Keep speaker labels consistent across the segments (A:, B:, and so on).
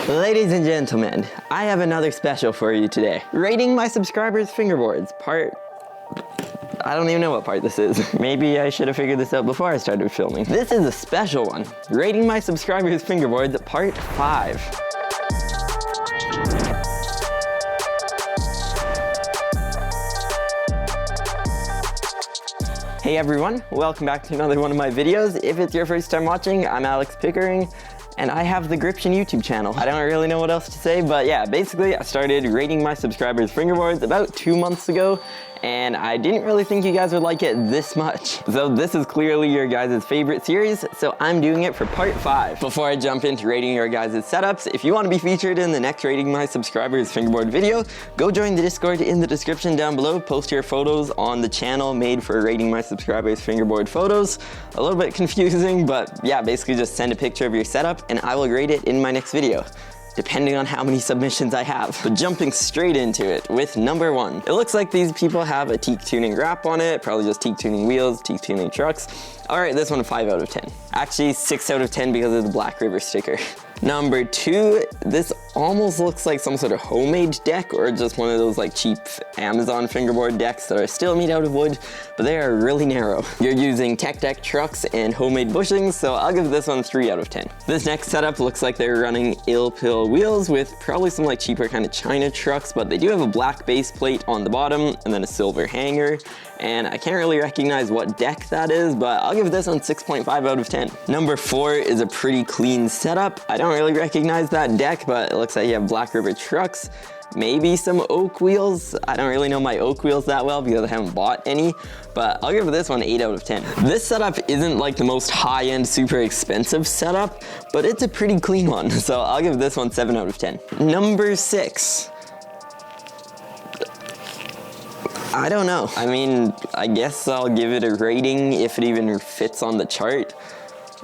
A: Ladies and gentlemen, I have another special for you today. Rating my subscribers' fingerboards, part... I don't even know what part this is. Maybe I should have figured this out before I started filming. This is a special one. Rating my subscribers' fingerboards, part 5. Hey everyone, welcome back to another one of my videos. If it's your first time watching, I'm Alex Pickering, and I have the Gripsion YouTube channel. I don't really know what else to say, but yeah, basically I started rating my subscribers' fingerboards about 2 months ago, and I didn't really think you guys would like it this much. So this is clearly your guys' favorite series, so I'm doing it for part 5. Before I jump into rating your guys' setups, if you want to be featured in the next Rating My Subscribers Fingerboard video, go join the Discord in the description down below. Post your photos on the channel made for Rating My Subscribers Fingerboard photos. A little bit confusing, but yeah, basically just send a picture of your setup and I will grade it in my next video, depending on how many submissions I have. But jumping straight into it with number 1. It looks like these people have a teak tuning wrap on it, probably just teak tuning wheels, teak tuning trucks. All right, this one a 5 out of 10. Actually 6 out of 10 because of the Black River sticker. Number 2, this almost looks like some sort of homemade deck or just one of those like cheap Amazon fingerboard decks that are still made out of wood, but they are really narrow. You're using tech deck trucks and homemade bushings, so I'll give this one 3 out of 10. This next setup looks like they're running ill pill wheels with probably some like cheaper kind of China trucks, but they do have a black base plate on the bottom and then a silver hanger. And I can't really recognize what deck that is, but I'll give this one 6.5 out of 10. Number 4 is a pretty clean setup. I don't really recognize that deck, but it looks like you have Black River trucks, maybe some oak wheels. I don't really know my oak wheels that well because I haven't bought any, but I'll give this one 8 out of 10. This setup isn't like the most high-end, super expensive setup, but it's a pretty clean one, so I'll give this one 7 out of 10. Number 6. I don't know. I mean, I guess I'll give it a rating if it even fits on the chart.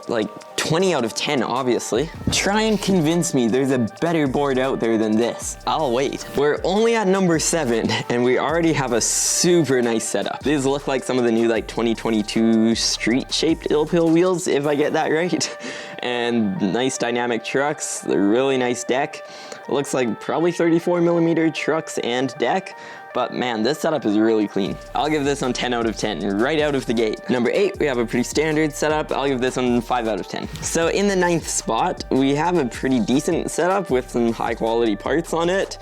A: Like 20 out of 10, obviously. Try and convince me there's a better board out there than this. I'll wait. We're only at number 7 and we already have a super nice setup. These look like some of the new like 2022 street shaped ill pill wheels, if I get that right. And nice dynamic trucks, a really nice deck. It looks like probably 34mm trucks and deck. But man, this setup is really clean. I'll give this one 10 out of 10, right out of the gate. Number 8, we have a pretty standard setup. I'll give this one 5 out of 10. So in the 9th spot, we have a pretty decent setup with some high quality parts on it.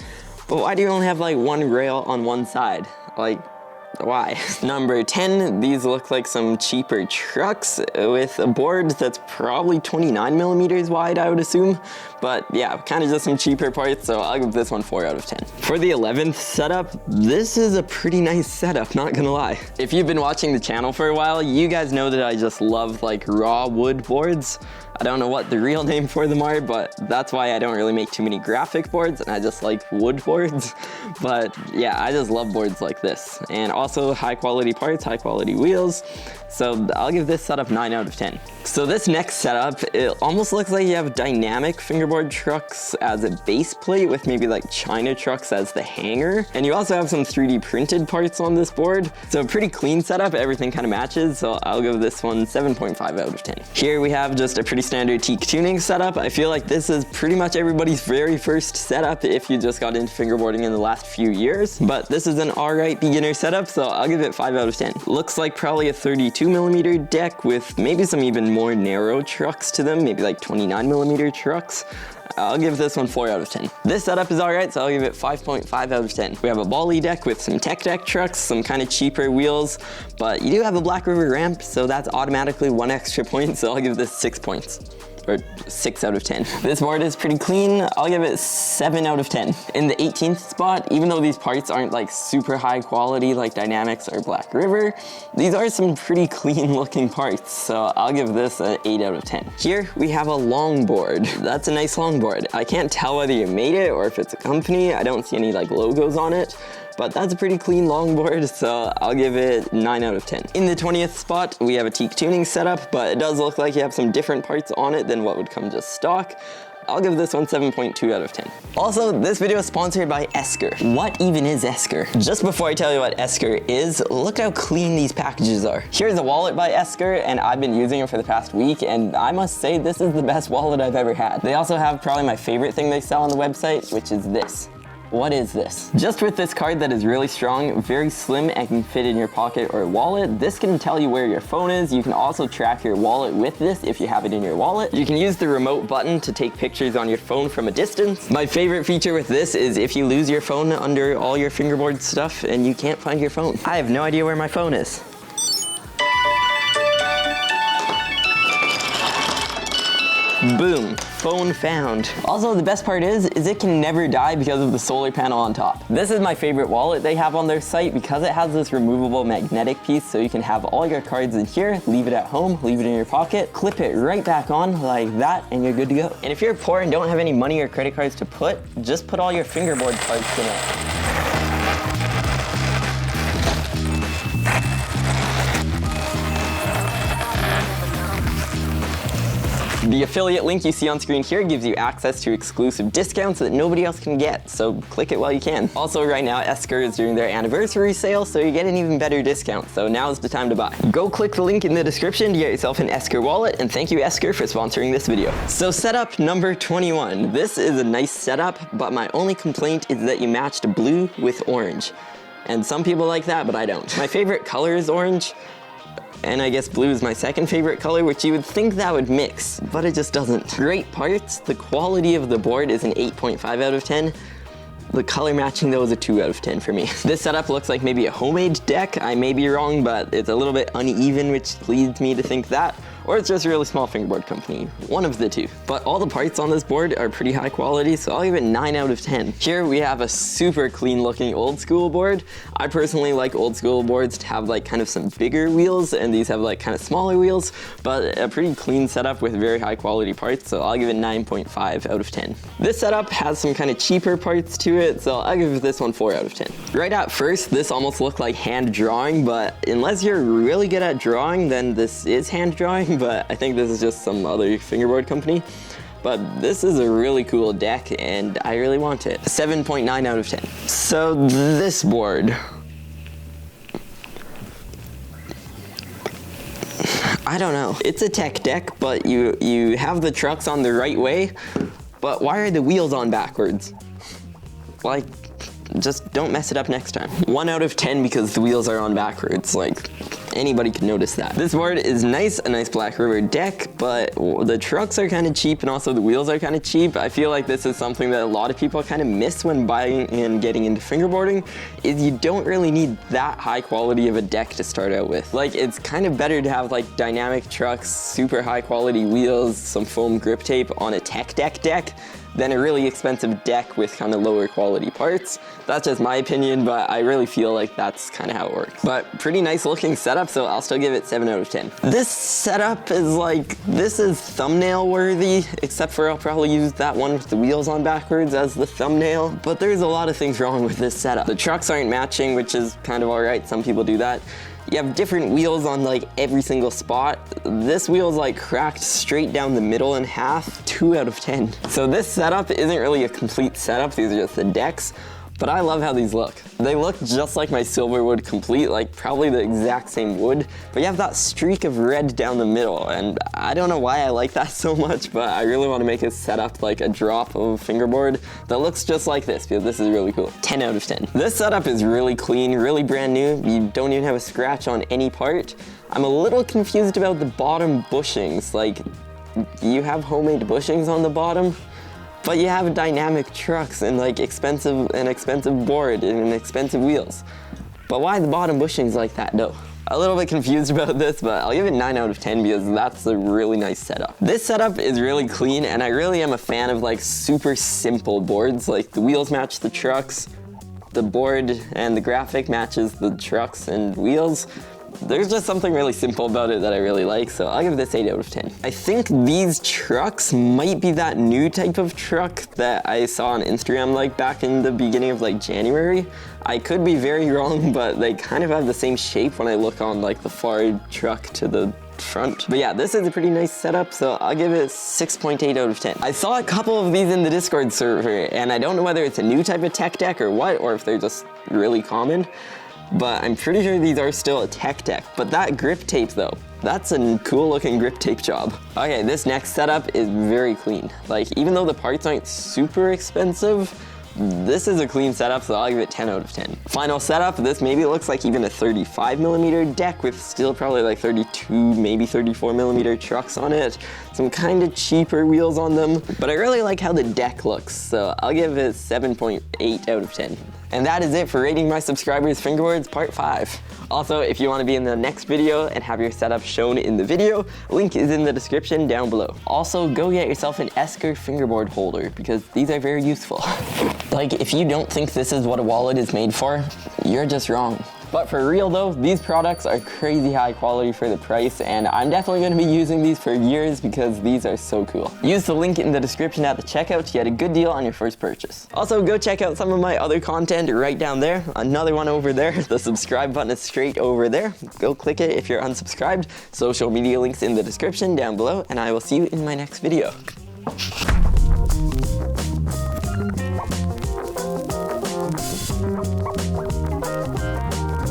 A: But why do you only have like one rail on one side? Like, why? Number 10, these look like some cheaper trucks with a board that's probably 29mm wide, I would assume. But yeah, kind of just some cheaper parts, so I'll give this one 4 out of 10. For the 11th setup, this is a pretty nice setup, not gonna lie. If you've been watching the channel for a while, you guys know that I just love like raw wood boards. I don't know what the real name for them are, but that's why I don't really make too many graphic boards and I just like wood boards. But yeah, I just love boards like this. And also high quality parts, high quality wheels. So I'll give this setup 9 out of 10. So this next setup, it almost looks like you have dynamic fingerboard trucks as a base plate with maybe like China trucks as the hanger. And you also have some 3D printed parts on this board. So a pretty clean setup, everything kind of matches. So I'll give this one 7.5 out of 10. Here we have just a pretty standard teak tuning setup. I feel like this is pretty much everybody's very first setup if you just got into fingerboarding in the last few years. But this is an alright beginner setup, so I'll give it 5 out of 10. Looks like probably a 32mm deck with maybe some even more narrow trucks to them, maybe like 29mm trucks. I'll give this one 4 out of 10. This setup is alright, so I'll give it 5.5 out of 10. We have a Bali deck with some tech deck trucks, some kind of cheaper wheels, but you do have a Black River ramp, so that's automatically 1 extra point, so I'll give this 6 points. Or 6 out of 10. This board is pretty clean. I'll give it 7 out of 10. In the 18th spot, even though these parts aren't like super high quality like Dynamics or Black River, these are some pretty clean looking parts. So I'll give this an 8 out of 10. Here we have a longboard. That's a nice longboard. I can't tell whether you made it or if it's a company. I don't see any like logos on it. But that's a pretty clean longboard, so I'll give it 9 out of 10. In the 20th spot, we have a teak tuning setup, but it does look like you have some different parts on it than what would come just stock. I'll give this one 7.2 out of 10. Also, this video is sponsored by Esker. What even is Esker? Just before I tell you what Esker is, look how clean these packages are. Here's a wallet by Esker, and I've been using it for the past week, and I must say this is the best wallet I've ever had. They also have probably my favorite thing they sell on the website, which is this. What is this? Just with this card that is really strong, very slim, and can fit in your pocket or wallet, this can tell you where your phone is. You can also track your wallet with this if you have it in your wallet. You can use the remote button to take pictures on your phone from a distance. My favorite feature with this is if you lose your phone under all your Fingerboard stuff and you can't find your phone. I have no idea where my phone is. Boom, phone found. Also, the best part is it can never die because of the solar panel on top. This is my favorite wallet they have on their site because it has this removable magnetic piece, so you can have all your cards in here, leave it at home, leave it in your pocket, clip it right back on like that, and you're good to go. And if you're poor and don't have any money or credit cards to put, just put all your Fingerboard cards in it. The affiliate link you see on screen here gives you access to exclusive discounts that nobody else can get, so click it while you can. Also, right now, Esker is doing their anniversary sale, so you get an even better discount, so now's the time to buy. Go click the link in the description to get yourself an Esker wallet, and thank you, Esker, for sponsoring this video. So setup number 21. This is a nice setup, but my only complaint is that you matched blue with orange. And some people like that, but I don't. My favorite color is orange, and I guess blue is my second favorite color, which you would think that would mix, but it just doesn't. Great parts. The quality of the board is an 8.5 out of 10. The color matching though is a 2 out of 10 for me. This setup looks like maybe a homemade deck. I may be wrong, but it's a little bit uneven, which leads me to think that. Or it's just a really small fingerboard company. One of the two. But all the parts on this board are pretty high quality, so I'll give it 9 out of 10. Here we have a super clean looking old school board. I personally like old school boards to have like kind of some bigger wheels, and these have like kind of smaller wheels, but a pretty clean setup with very high quality parts, so I'll give it 9.5 out of 10. This setup has some kind of cheaper parts to it, so I'll give this one 4 out of 10. Right at first, this almost looked like hand drawing, but unless you're really good at drawing, then this is hand drawing. But I think this is just some other fingerboard company. But this is a really cool deck, and I really want it. 7.9 out of 10. So this board. I don't know. It's a tech deck, but you have the trucks on the right way, but why are the wheels on backwards? Like, just don't mess it up next time. 1 out of 10 because the wheels are on backwards. Like, anybody could notice that. This board is nice, a nice Black River deck, but the trucks are kind of cheap and also the wheels are kind of cheap. I feel like this is something that a lot of people kind of miss when buying and getting into fingerboarding, is you don't really need that high quality of a deck to start out with. Like, it's kind of better to have like dynamic trucks, super high quality wheels, some foam grip tape on a tech deck than a really expensive deck with kind of lower quality parts. That's just my opinion, but I really feel like that's kind of how it works. But pretty nice looking setup, so I'll still give it 7 out of 10. This setup is like, this is thumbnail worthy, except for I'll probably use that one with the wheels on backwards as the thumbnail, but there's a lot of things wrong with this setup. The trucks aren't matching, which is kind of all right. Some people do that. You have different wheels on like every single spot. This wheel's like cracked straight down the middle in half, 2 out of 10. So this setup isn't really a complete setup, these are just the decks, but I love how these look. They look just like my Silverwood Complete, like probably the exact same wood, but you have that streak of red down the middle, and I don't know why I like that so much, but I really want to make a setup like a drop of fingerboard that looks just like this, because this is really cool. 10 out of 10. This setup is really clean, really brand new. You don't even have a scratch on any part. I'm a little confused about the bottom bushings. Like, you have homemade bushings on the bottom, but you have dynamic trucks and like an expensive board and expensive wheels. But why the bottom bushings like that? No. A little bit confused about this, but I'll give it 9 out of 10 because that's a really nice setup. This setup is really clean, and I really am a fan of like super simple boards. Like, the wheels match the trucks, the board and the graphic matches the trucks and wheels. There's just something really simple about it that I really like, so I'll give this 8 out of 10. I think these trucks might be that new type of truck that I saw on Instagram like back in the beginning of like January. I could be very wrong, but they kind of have the same shape when I look on like the far truck to the front. But yeah, this is a pretty nice setup, so I'll give it 6.8 out of 10. I saw a couple of these in the Discord server, and I don't know whether it's a new type of tech deck or what, or if they're just really common, but I'm pretty sure these are still a tech deck. But that grip tape though, that's a cool looking grip tape job. Okay, this next setup is very clean. Like, even though the parts aren't super expensive, this is a clean setup, so I'll give it 10 out of 10. Final setup, this maybe looks like even a 35mm deck with still probably like 32, maybe 34mm trucks on it. Some kind of cheaper wheels on them, but I really like how the deck looks, so I'll give it 7.8 out of 10. And that is it for rating my subscribers' fingerboards part 5. Also, if you want to be in the next video and have your setup shown in the video, link is in the description down below. Also, go get yourself an Esker fingerboard holder because these are very useful. Like, if you don't think this is what a wallet is made for, you're just wrong. But for real though, these products are crazy high quality for the price, and I'm definitely going to be using these for years because these are so cool. Use the link in the description at the checkout to get a good deal on your first purchase. Also, go check out some of my other content right down there. Another one over there. The subscribe button is straight over there. Go click it if you're unsubscribed. Social media links in the description down below, and I will see you in my next video.